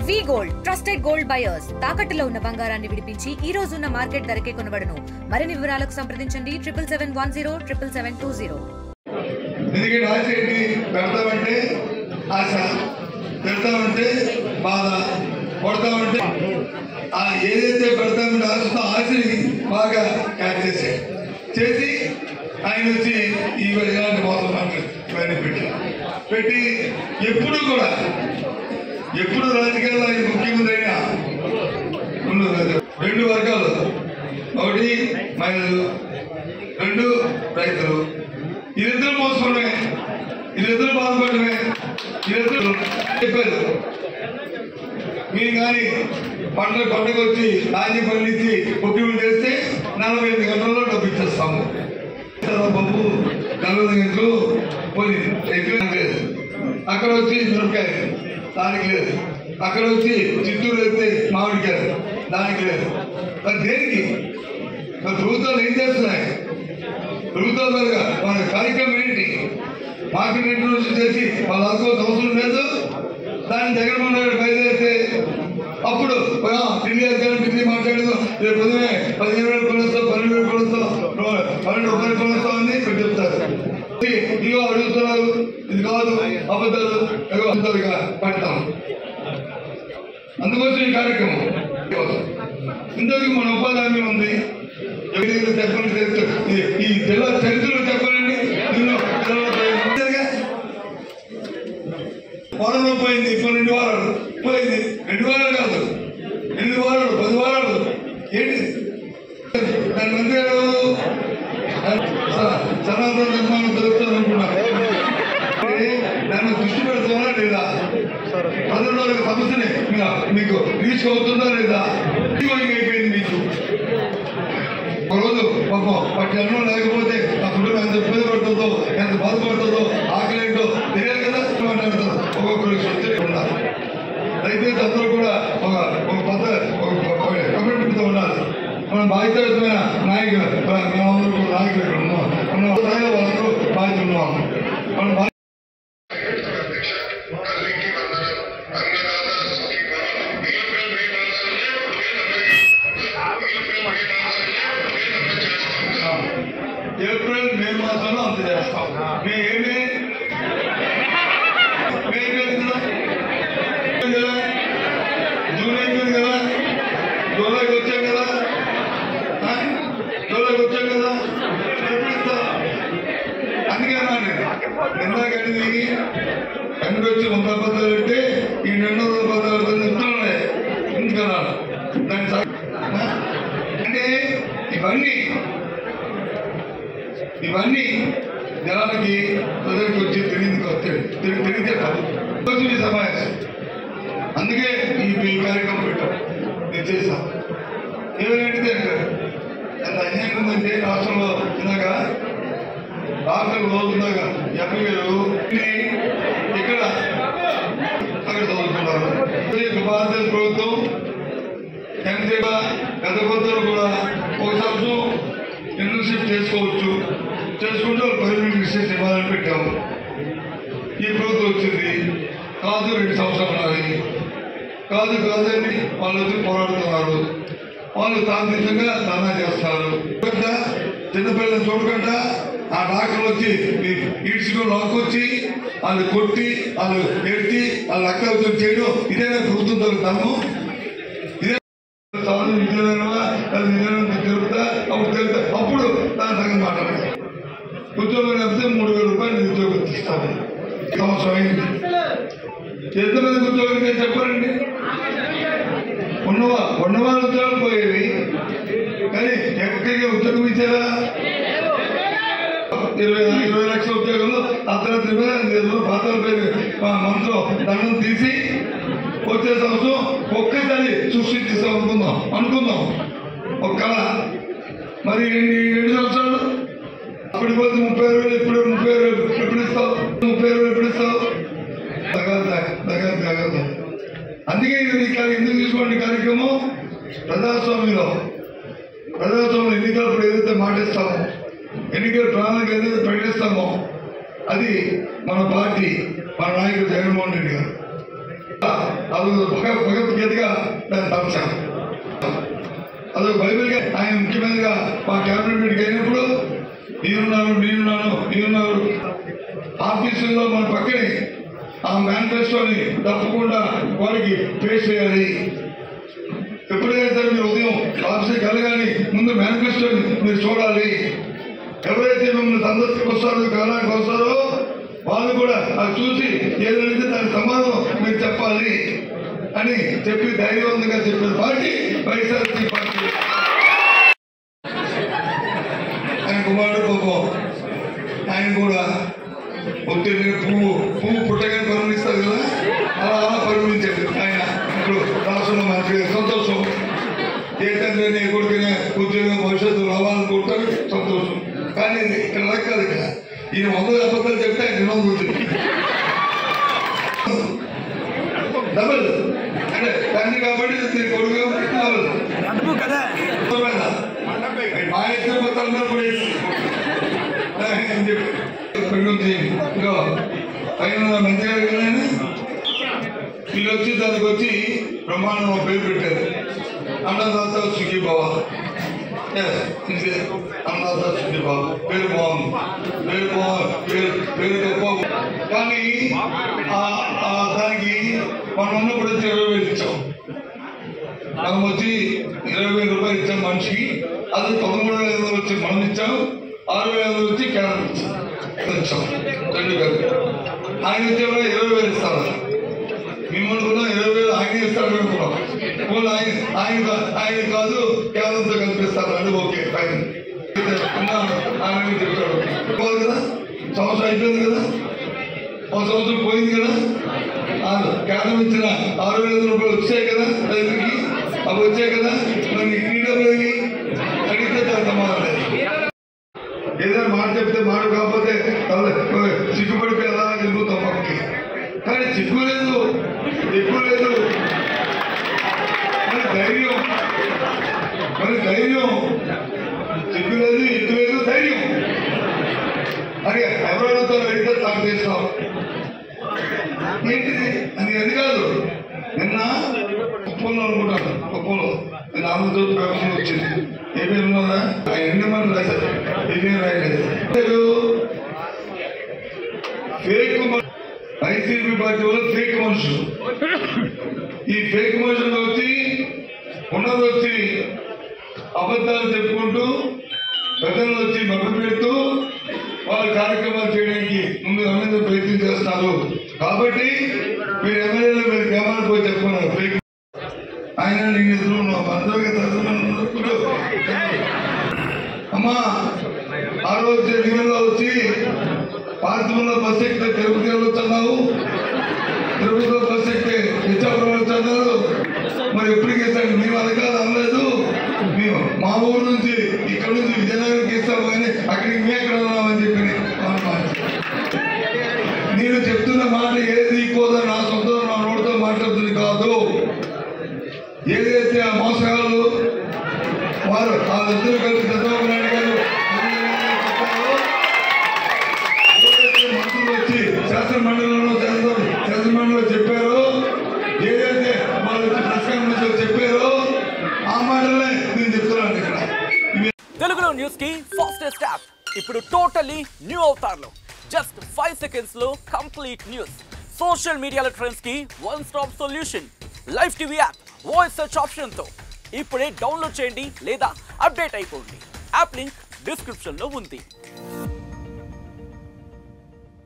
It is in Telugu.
వి గోల్డ్ ట్రస్టెడ్ గోల్డ్ బయర్స్ తాకట్టులో ఉన్న బంగారాన్ని విడిపించి ఈ రోజు ఉన్న మార్కెట్ ధరకే కొనబడును. మరిన్ని వివరాలకు సంప్రదించండి 7710772020. ఎందుకంటే ఆశ ఏంటి? పెడతామంటే ఆశ, పెడతామంటే బాధ, కొడతామంటే ఏదైతే పెడతామంటే ఆశతో ఆశని బాగా క్యాచ్ చేసి ఆయన వచ్చి ఇలాంటి మోసం ఇవన్నీ పెట్టి ఎప్పుడు రాజకీయాల్లో ఆయన ముఖ్యమంత్రి అయినా రెండు వర్గాలు, ఒకటి మహిళలు, రెండు రైతులు, వీరిద్దరు మోసమే, వీరిద్దరు బాధపడమే, వీరిద్దరు చెప్పారు. మీరు కానీ పంటకు వచ్చి ధాన్యం పండించి ముఖ్యమంత్రి చేస్తే 45 గంటల్లో డబ్బు ఇచ్చేస్తాము. బాబు 40 గంటలు పోయింది, లేదు. అక్కడ వచ్చి మిరపకాయ దానికి లేదు, అక్కడ వచ్చి చిత్తూరు వెళ్తే మామిడికాయ దానికి లేదు. మరి దేనికి? మరి ప్రభుత్వాలు ఏం చేస్తున్నాయి? ప్రభుత్వాల ద్వారా మన కార్యక్రమం ఏంటి? మార్కెట్ ఇంట్రొడ్యూస్ చేసి వాళ్ళు అనుకోవాల్సిన అవసరం లేదు. దాన్ని జగన్మోహన్ రెడ్డి బయలుదేరితే అప్పుడు ఢిల్లీ మాట్లాడదు, రేపు పొద్దునే 15,000 కొలుస్తాం, 12,000 కొలుస్తాం, 12 రూపాయలు కొలుస్తాం అని చెప్తారు. ఇగో అడుగుతున్నారు, ఇది కాదు, అబద్ధాలు పడతాం. అందుకోసం ఈ కార్యక్రమం. ఇంతకు మన ఉపాధి హామీ ఉంది. చెప్పండి, ఈ జిల్లా చరిత్రలో చెప్పండి. వారంలో పోయింది, ఇప్పుడు 2 వారాలు పోయింది. 2 వారాలు కాదు, 8 వారాలు, 10 వారాలు. ఏంటి దాని మంత్రి సనాతన నిర్మాణం జరుగుతుంది అనుకున్నా. దాన్ని దృష్టి పెడుతున్నా లేదా? ప్రజల సమస్యని మీకు రీచ్ అవుతుందా లేదా? అయిపోయింది మీకు. ఒకరోజు పాపం వాటి అన్నం లేకపోతే ఆ కుటుంబం ఎంత ఇబ్బంది పడుతుందో, ఎంత బాధపడుతుందో, ఆకలి ఏంటో తెలియదు కదా. మాట్లాడుతారు ఒక్కొక్కరికి సొంత ఉండాలి. దయచేసి అందరూ కూడా ఒక కమిట్మెంట్తో ఉండాలి. మనం బాధ్యతమైన నాయకులు, మేమందరూ కూడా నాయకులు ఇక్కడ ఉన్నాం. మన స్థాయిలో వాళ్ళందరూ బాధ్యత ఉన్నాం. మనం ఏప్రిల్ మే మాసంలో అంత చేస్తాం. ఏమి జూన్ అయిపోయింది కదా, జూలైకి వచ్చాం కదా, ఎప్పుడు ఇస్తాం? అందుకే నేను ఇందాకంటే దిగి అన్ని వచ్చి 100 అబద్ధాలు పెట్టి ఈ 200 అబద్ధాలు ఇస్తున్నాయి. ఎందుకన్నా దాని అంటే ఇవన్నీ జనాలకి ప్రజలకు వచ్చి తెలియదే కాదు సమావేశం. అందుకే ఈ కార్యక్రమం పెట్టాం, నేను చేశాం. ఏమైనా ఎంత అన్యాయం ఉందంటే రాష్ట్రంలో ఇందాక ఆఖరి రోజుందాక 50,000 ఇక్కడ అక్కడ చదువుతున్నారు. భారతదేశ ప్రభుత్వం ఎంతసేప గత కొత్తలు కూడా ఒక సంవత్సరం ఇంటర్న్షిప్ చేసుకుంటూ పర్మనెంట్ రిసెర్చ్ ఇవ్వాలని పెట్టాము. ఈ ప్రభుత్వం వచ్చింది కాదు, 2 సంవత్సరాలు ఉన్నాయి. కాదని వాళ్ళు వచ్చి పోరాడుతున్నారు. వాళ్ళు తాంత్రికంగా ధర్నా చేస్తారు. చిన్నపిల్లలను చూడకుండా ఆ డాక్టర్లు వచ్చి ఈడ్చుకొని లాక్కొచ్చి వాళ్ళు కొట్టి వాళ్ళు ఎట్టి వాళ్ళు అక్కలు చేయడం ఇదేనా ప్రభుత్వం దొరుకుతాము? ఇదే తిరుగుతా అప్పుడు దాని సంగతి మాట్లాడతాం. ఉద్యోగం లేకపోతే 3,000 రూపాయలు ఉద్యోగం ఇస్తాము. సంవత్సరం అయింది. ఎంతమంది ఉద్యోగం చెప్పారండి? ఉన్నవాళ్ళ ఉద్యోగాలు పోయేవి, కానీ ఎక్కడికి ఉద్యోగం ఇచ్చారా? 20 లక్షల ఉద్యోగాలు అర్ధరాత్రి పాత్రల పేరు మనతో దండం తీసి వచ్చే సంవత్సరం ఒక్కసారి సృష్టిస్తాం అనుకుందాం ఒక కళ. మరి 2 సంవత్సరాలు అప్పటి పోతే 30,000, ఇప్పుడు 30,000 ఎప్పుడు ఇస్తావు? 30,000 ఎప్పుడు ఇస్తావు? తగదు. అందుకే ఇది ఎందుకు తీసుకోండి కార్యక్రమం? ప్రజాస్వామ్యంలో ఎన్నికలప్పుడు ఏదైతే మాటిస్తామో, ఎన్నికల ప్రణాళిక ఏదైతే ప్రకటిస్తామో అది మన పార్టీ, మన నాయకుడు జగన్మోహన్ రెడ్డి గారు అది భగవద్గీతగా దాన్ని తలచాం. అదొక బైబిల్గా ఆయన ముఖ్యమంత్రిగా మా క్యాబినెట్ మీటింగ్ అయినప్పుడు నేనున్నాను ఆఫీసుల్లో మన పక్కనే ఆ మేనిఫెస్టోని తప్పకుండా వారికి ఫేస్ చేయాలి. ఎప్పుడైనా సరే మీరు ఉదయం ఆఫీస్కి వెళ్ళగానే ముందు మేనిఫెస్టోని మీరు చూడాలి. ఎవరైతే మిమ్మల్ని సందర్శనకు వస్తారో కాలానికి వస్తారో వాళ్ళు కూడా అది చూసి ఏదైతే దానికి సమాధానం మీరు చెప్పాలి అని చెప్పి ధైర్యవంతంగా చెప్పిన పార్టీ వైఎస్ఆర్సీ పార్టీ. ఆయన కుమారుడు పాపం ఆయన కూడా ఒత్తిడి పువ్వు పుట్టగానే పరిగణిస్తారు కదా, అలా పరిగణించాడు ఆయన. ఇప్పుడు రాష్ట్రంలో మంచి సంతోషం. ఏ తండ్రి నీ కొడుకునే ఉద్యోగం భవిష్యత్తు రావాలని కోరుతారు, సంతోషం. కానీ ఇక్కడ కాదు, ఇక్కడ ఈయన 100 అబద్ధాలు చెప్తే ఆయన 200 డబుల్ అంటే తండ్రి కాబట్టి నేను కొడుకు మా ఇద్దరు మొత్తం కూడా ఇంకా పైన మంత్రి గారు కానీ వీళ్ళు వచ్చి దానికి వచ్చి బ్రహ్మాండం పేరు పెట్టారు, అన్నదాత సుఖీభావ. అన్నదాత సుఖీభావ పేరు బాగుంది, పేరు గొప్ప. కానీ దానికి మనం ఉన్నప్పుడు వచ్చి 20,000 ఇచ్చాం. మనం వచ్చి 20,000 రూపాయలు ఇచ్చాం మనిషికి. అది 13,500 వచ్చి మనం ఇచ్చాం, 6,500 వచ్చి కేంద్రం ఇచ్చాం. రెండు గారు ఆయన వచ్చేవాళ్ళు 20,000 ఇస్తారు. మేమనుకున్నాం 20,000 ఆయన ఇస్తారు అనుకున్నాం. ఆయన కాదు కేంద్రంతో కల్పిస్తారు అది. ఓకే ఫైన్ ఆయన చెప్తాడు కదా. సంవత్సరం అయిపోయింది కదా, 1 సంవత్సరం పోయింది కదా. కేంద్రం ఇచ్చిన 6,500 రూపాయలు వచ్చాయి కదా రైతుకి, అవి వచ్చాయి కదా. మరి క్రీడలు అడిగితే దాని సమాధానం లేదు. ఏదైనా మాట చెప్తే మాట కాకపోతే సిగ్గుపడిపోయి ఎలా తిరుగుతాం పక్కకి. కానీ సిగ్గు లేదు, ఎక్కువ లేదు, మరి ధైర్యం సిగ్గు లేదు, ఎక్కువ లేదు, ధైర్యం. మరి ఎవరు అడుగుతారో అయితే నాకు చేస్తాం ఏంటిది అని. అది కాదు, నిన్న కుప్పంలో అనుకుంటాను, కుప్పంలో నేను ఆంధ్రప్రదేశ్ ప్రభుత్వం వచ్చింది. ఏమేమి ఉన్నారా ఆయన ఎన్ని మంది రాశారు, ఏమేమి రాయలేదు. ఫేక్ వైసీపీ పార్టీ వల్ల ఫేక్ మనుషులు, ఈ ఫేక్ మనుషులు వచ్చి ఉన్నది వచ్చి అబద్ధాలు చెప్పుకుంటూ ప్రజలు వచ్చి మభ్య పెడుతూ వాళ్ళ కార్యక్రమాలు చేయడానికి ముందు అందరూ ప్రయత్నం చేస్తున్నారు. కాబట్టి మీరు ఎమ్మెల్యేలు మీరు గ్రామాలకు పోయి చెప్పుకున్నారు ఫేక్. ఆయన నేను ఎదురున్నావు అమ్మా. ఆ రోజు దిగుల్లో వచ్చి పార్టీలో బస్ ఎక్కితే తిరుపతి వెళ్తున్నావు, తిరుపతిలో బస్ ఎక్కితే ఇచ్చాపురం వెళ్తున్నారు. మరి ఎప్పటికి ఇస్తాను మేము అది కాదు అనలేదు. మేము మా ఊరు నుంచి ఇక్కడ నుంచి విజయనగరంకి ఇస్తాము కానీ అక్కడికి మేము ఎక్కడ ఉన్నామని చెప్పి నేను చెప్తున్న మాట ఏది పోదా నా సొంత నా నోటితో మాట్లాడుతుంది కాదు. ఏదైతే ఆ మోసగాళ్ళు వారు ఆ ఇద్దరు కలిసి చంద్రబాబు నాయుడు గారు మంత్రులు వచ్చి శాసనమండలిలో చెప్పారో, ఏదైతే వాళ్ళు వచ్చి ప్రెస్ కాన్ఫరెన్స్ చెప్పారో ఆ మాటలే నేను చెప్తున్నాను ఇక్కడ. తెలుగులో న్యూస్ కి ఫాస్టెస్ట్ యాప్ ఇప్పుడు టోటలీ న్యూ అవతార్లో జస్ట్ 5 seconds లో కంప్లీట్ న్యూస్. సోషల్ మీడియాలో ట్రెండ్స్ కి one stop solution. Live TV app voice search option తో ఇప్పుడే డౌన్లోడ్ చేయండి లేదా అప్డేట్ అయిపోండి. యాప్ లింక్ డిస్క్రిప్షన్ లో ఉంది.